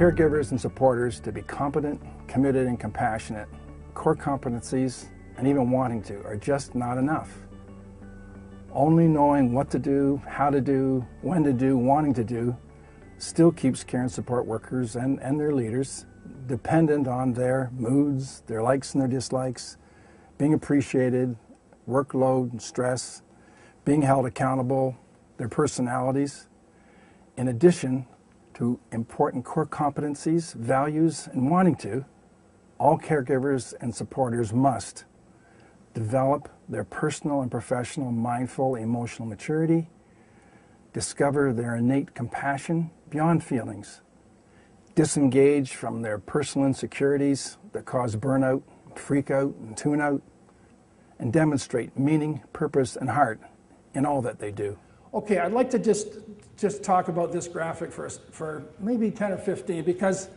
caregivers and supporters to be competent, committed, and compassionate. Core competencies, and even wanting to, are just not enough. Only knowing what to do, how to do, when to do, wanting to do, still keeps care and support workers and their leaders dependent on their moods, their likes and their dislikes, being appreciated, workload and stress, being held accountable, their personalities, in addition to important core competencies, values, and wanting to. All caregivers and supporters must develop their personal and professional mindful emotional maturity, discover their innate compassion beyond feelings, disengage from their personal insecurities that cause burnout, freak out, and tune out, and demonstrate meaning, purpose, and heart in all that they do. Okay, I'd like to just talk about this graphic for maybe 10 or 15, because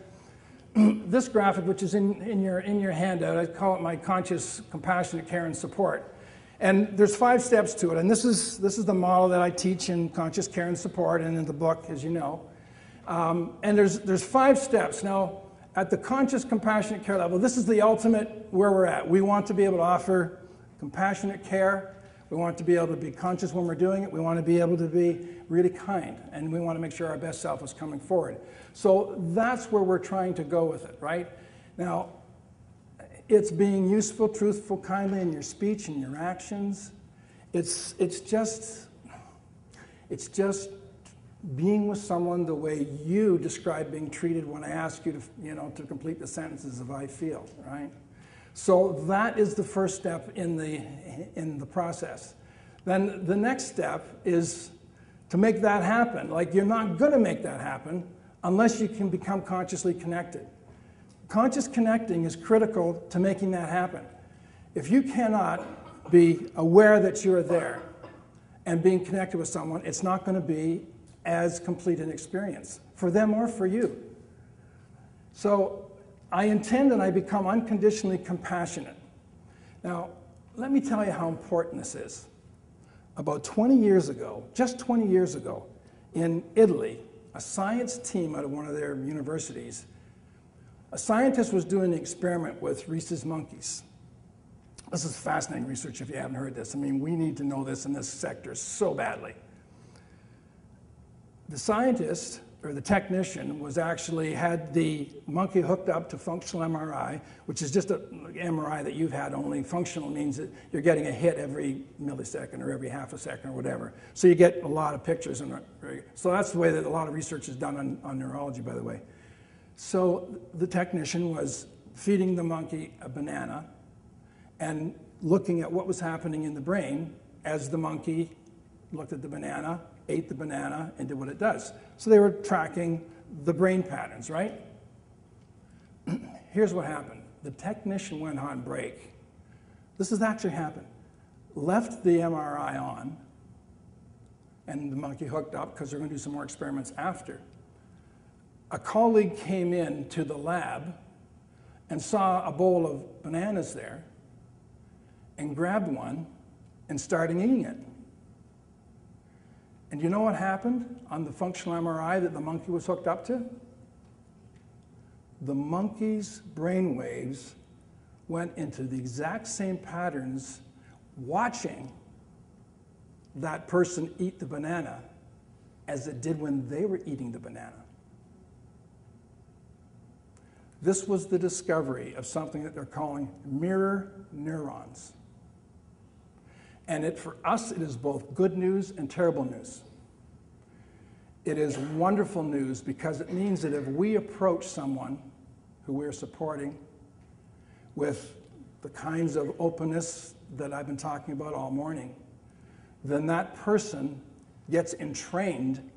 this graphic, which is in your handout, I call it my conscious, compassionate care and support. And there's 5 steps to it, and this is the model that I teach in conscious care and support and in the book, as you know. And there's 5 steps. Now, at the conscious, compassionate care level, this is the ultimate where we're at. We want to be able to offer compassionate care. We want to be able to be conscious when we're doing it. We want to be able to be really kind, and we want to make sure our best self is coming forward. So that's where we're trying to go with it, right? Now, it's being useful, truthful, kindly in your speech and your actions. It's just being with someone the way you describe being treated when I ask you to complete the sentences of I feel, right? So that is the first step in the process. Then the next step is to make that happen. Like, you're not going to make that happen unless you can become consciously connected. Conscious connecting is critical to making that happen. If you cannot be aware that you're there and being connected with someone, it's not going to be as complete an experience for them or for you. So I intend and I become unconditionally compassionate. Now, let me tell you how important this is. About 20 years ago, just 20 years ago, in Italy, a science team out of one of their universities, a scientist was doing an experiment with rhesus monkeys. This is fascinating research if you haven't heard this. I mean, we need to know this in this sector so badly. The scientist, or the technician, had the monkey hooked up to functional MRI, which is just an MRI that you've had, only functional means that you're getting a hit every millisecond or every half a second or whatever. So you get a lot of pictures. So that's the way that a lot of research is done on neurology, by the way. So the technician was feeding the monkey a banana and looking at what was happening in the brain as the monkey looked at the banana, ate the banana, and did what it does. So they were tracking the brain patterns, right? Here's what happened. The technician went on break. This has actually happened. Left the MRI on, and the monkey hooked up because they're going to do some more experiments after. A colleague came in to the lab and saw a bowl of bananas there and grabbed one and started eating it. And you know what happened on the functional MRI that the monkey was hooked up to? The monkey's brain waves went into the exact same patterns watching that person eat the banana as it did when they were eating the banana. This was the discovery of something that they're calling mirror neurons. And for us, it is both good news and terrible news. It is wonderful news because it means that if we approach someone who we're supporting with the kinds of openness that I've been talking about all morning, then that person gets entrained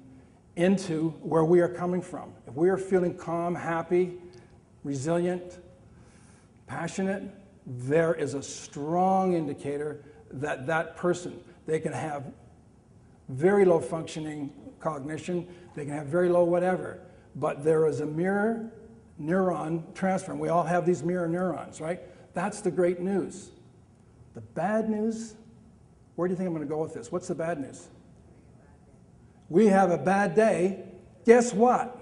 into where we are coming from. If we are feeling calm, happy, resilient, passionate, there is a strong indicator that that person, they can have very low functioning cognition, they can have very low whatever, but there is a mirror neuron transfer, and we all have these mirror neurons, right? That's the great news. The bad news, where do you think I'm going to go with this? What's the bad news? We have a bad day. Guess what?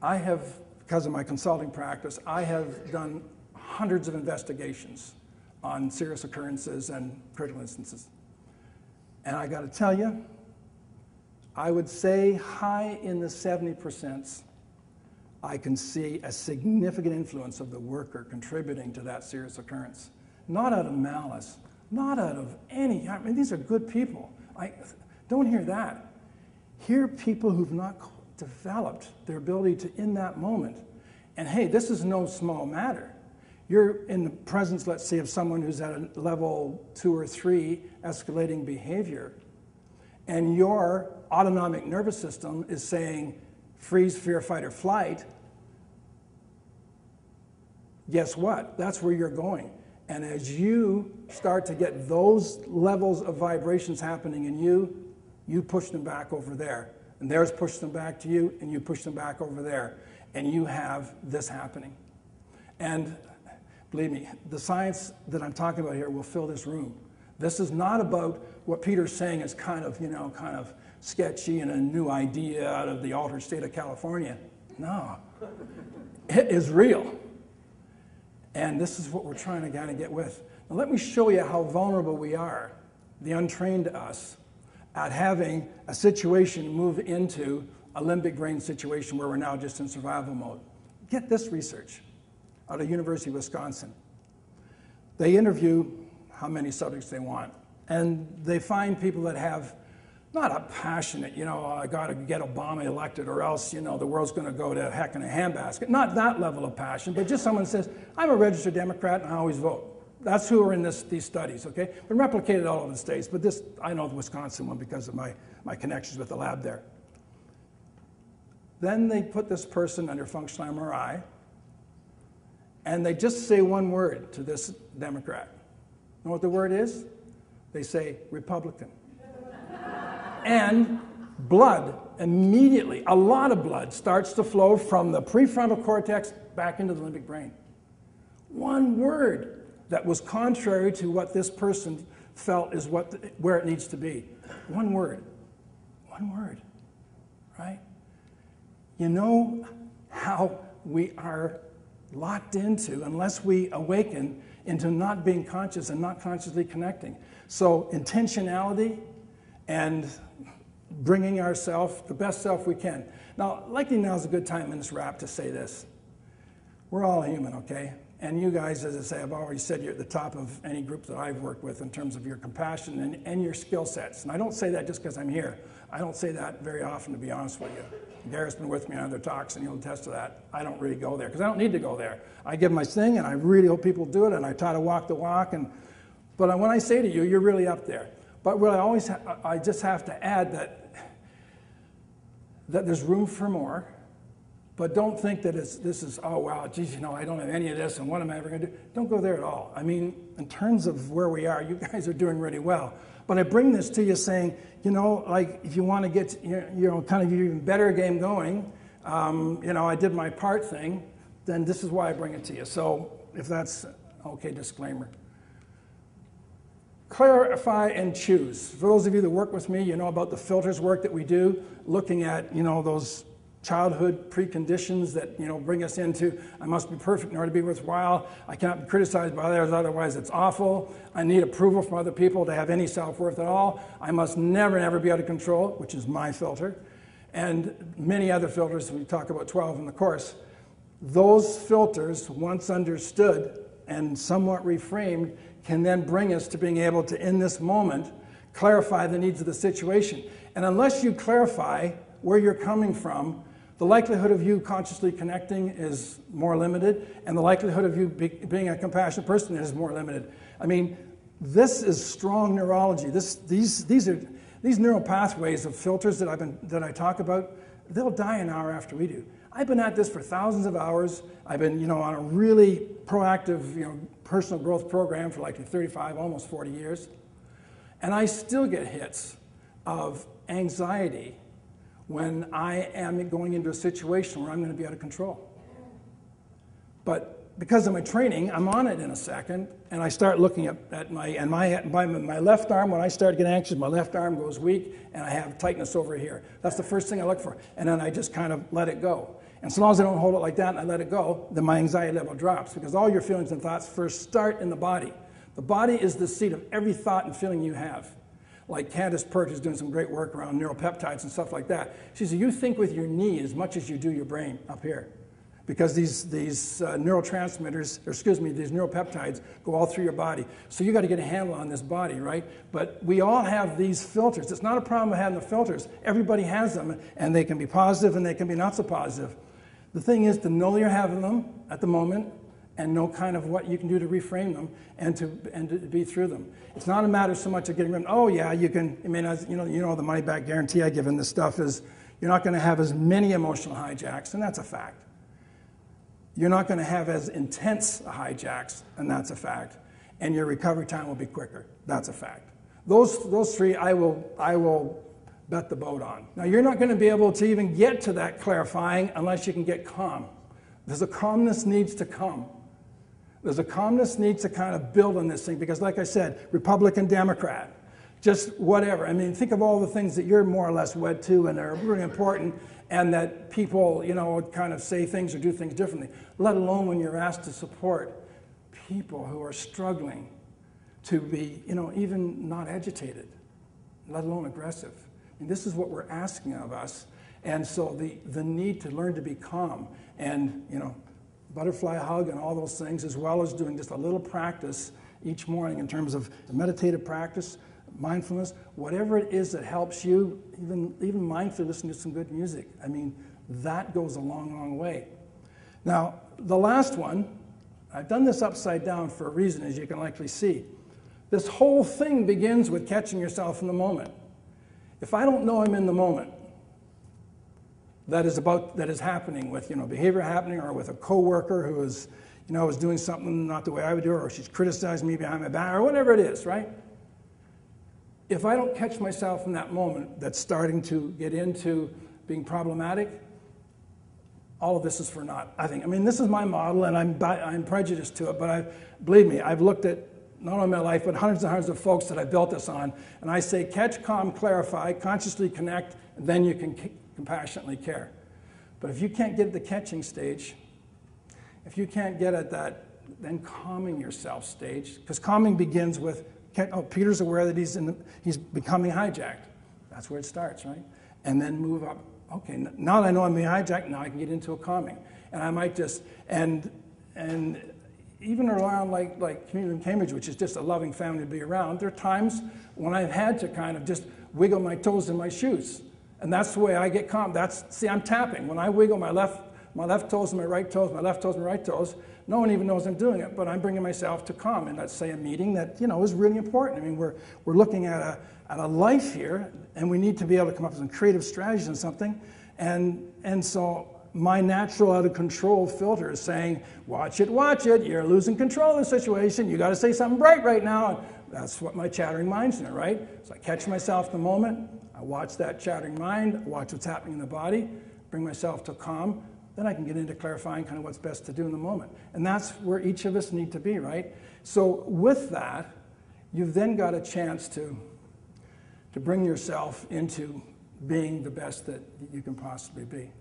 I have, because of my consulting practice, I have done hundreds of investigations on serious occurrences and critical instances. And I got to tell you, I would say high in the 70%, I can see a significant influence of the worker contributing to that serious occurrence. Not out of malice, not out of any, I mean, these are good people. Don't hear that. Hear people who've not developed their ability to, in that moment. And hey, this is no small matter. You're in the presence, let's say, of someone who's at a level 2 or 3 escalating behavior, and your autonomic nervous system is saying, freeze, fear, fight, or flight. Guess what? That's where you're going. And as you start to get those levels of vibrations happening in you, you push them back over there. And theirs push them back to you, and you push them back over there. And you have this happening. And believe me, the science that I'm talking about here will fill this room. This is not about what Peter's saying is kind of sketchy and a new idea out of the altered state of California. No, it is real. And this is what we're trying to kind of get with. Now let me show you how vulnerable we are, the untrained us, at having a situation move into a limbic brain situation where we're now just in survival mode. Get this research out of University of Wisconsin. They interview how many subjects they want, and they find people that have not a passionate, I got to get Obama elected or else, the world's going to go to heck in a handbasket. Not that level of passion, but just someone says, I'm a registered Democrat and I always vote. That's who are in these studies, okay? Been replicated all over the states, but this, I know the Wisconsin one because of my connections with the lab there. Then they put this person under functional MRI, and they just say one word to this Democrat. You know what the word is? They say Republican. And blood, immediately, a lot of blood starts to flow from the prefrontal cortex back into the limbic brain. One word that was contrary to what this person felt is where it needs to be. One word, right? You know how we are locked into, unless we awaken, into not being conscious and not consciously connecting. So intentionality and bringing ourselves, the best self we can. Now, likely now is a good time in this wrap to say this. We're all human, okay? And you guys, as I say, I've already said you're at the top of any group that I've worked with in terms of your compassion and your skill sets. And I don't say that just because I'm here. I don't say that very often, to be honest with you. Garrett's been with me on other talks, and he'll attest to that. I don't really go there, because I don't need to go there. I give my thing, and I really hope people do it, and I try to walk the walk. But when I say to you, you're really up there. But what I just have to add that there's room for more. But don't think that this is, oh, wow, geez, I don't have any of this, and what am I ever going to do? Don't go there at all. I mean, in terms of where we are, you guys are doing really well. But I bring this to you saying, like, if you want to get, kind of your even better game going, I did my part thing, then this is why I bring it to you. So if that's okay, disclaimer. Clarify and choose. For those of you that work with me, you know about the filters work that we do, looking at, those childhood preconditions that bring us into, I must be perfect in order to be worthwhile. I cannot be criticized by others, otherwise it's awful. I need approval from other people to have any self-worth at all. I must never, never be out of control, which is my filter. And many other filters, we talk about 12 in the course. Those filters, once understood and somewhat reframed, can then bring us to being able to, in this moment, clarify the needs of the situation. And unless you clarify where you're coming from, the likelihood of you consciously connecting is more limited, and the likelihood of you being a compassionate person is more limited. I mean, this is strong neurology. These neural pathways of filters that I talk about, they'll die an hour after we do. I've been at this for thousands of hours. I've been, on a really proactive, personal growth program for like 35, almost 40 years, and I still get hits of anxiety when I am going into a situation where I'm going to be out of control. But because of my training, I'm on it in a second, and I start looking at my left arm. When I start getting anxious, my left arm goes weak, and I have tightness over here. That's the first thing I look for, and then I just kind of let it go. And so long as I don't hold it like that and I let it go, then my anxiety level drops, because all your feelings and thoughts first start in the body. The body is the seat of every thought and feeling you have. Like Candace Pert is doing some great work around neuropeptides and stuff like that. She said, you think with your knee as much as you do your brain up here. Because these neurotransmitters, or excuse me, these neuropeptides go all through your body. So you got to get a handle on this body, right? But we all have these filters. It's not a problem of having the filters. Everybody has them, and they can be positive and they can be not so positive. The thing is to know you're having them at the moment, and know kind of what you can do to reframe them and to be through them. It's not a matter so much of getting rid of them. Oh yeah, you can. I mean, as you know, the money back guarantee I give in this stuff is you're not going to have as many emotional hijacks, and that's a fact. You're not going to have as intense hijacks, and that's a fact. And your recovery time will be quicker. That's a fact. Those three I will bet the boat on. Now, you're not going to be able to even get to that clarifying unless you can get calm. There's a calmness needs to come. There's a calmness needs to kind of build on this thing, because like I said, Republican, Democrat, just whatever. I mean, think of all the things that you're more or less wed to and are really important, and that people, you know, kind of say things or do things differently, let alone when you're asked to support people who are struggling to be, you know, even not agitated, let alone aggressive. And this is what we're asking of us. And so the need to learn to be calm and, you know, butterfly hug and all those things, as well as doing just a little practice each morning in terms of meditative practice, mindfulness, whatever it is that helps you, even mindfully listening to some good music. I mean, that goes a long, long way. Now, the last one, I've done this upside down for a reason, as you can likely see. This whole thing begins with catching yourself in the moment. If I don't know I'm in the moment, that is happening with, you know, behavior happening, or with a coworker who is, you know, is doing something not the way I would do, or she's criticizing me behind my back, or whatever it is, right? If I don't catch myself in that moment that's starting to get into being problematic, all of this is for naught, I think. I mean, this is my model, and I'm prejudiced to it, but believe me, I've looked at not only my life, but hundreds and hundreds of folks that I built this on, and I say catch, calm, clarify, consciously connect, and then you can compassionately care. But if you can't get at the catching stage, if you can't get at that then calming yourself stage, because calming begins with, oh, Peter's aware that he's becoming hijacked. That's where it starts, right? And then move up. Okay, now that I know I'm being hijacked, now I can get into a calming. And I might just, and even around like Community in Cambridge, which is just a loving family to be around, there are times when I've had to kind of just wiggle my toes in my shoes. And that's the way I get calm. See, I'm tapping. When I wiggle my left toes and my right toes, my left toes and my right toes, no one even knows I'm doing it, but I'm bringing myself to calm. And let's say a meeting that, you know, is really important. I mean, we're looking at a life here, and we need to be able to come up with some creative strategies and something. And so my natural out of control filter is saying, watch it, you're losing control of the situation, you got to say something bright right now. That's what my chattering mind's doing, right? So I catch myself in the moment, I watch that chattering mind, I watch what's happening in the body, bring myself to calm, then I can get into clarifying kind of what's best to do in the moment. And that's where each of us need to be, right? So with that, you've then got a chance to bring yourself into being the best that you can possibly be.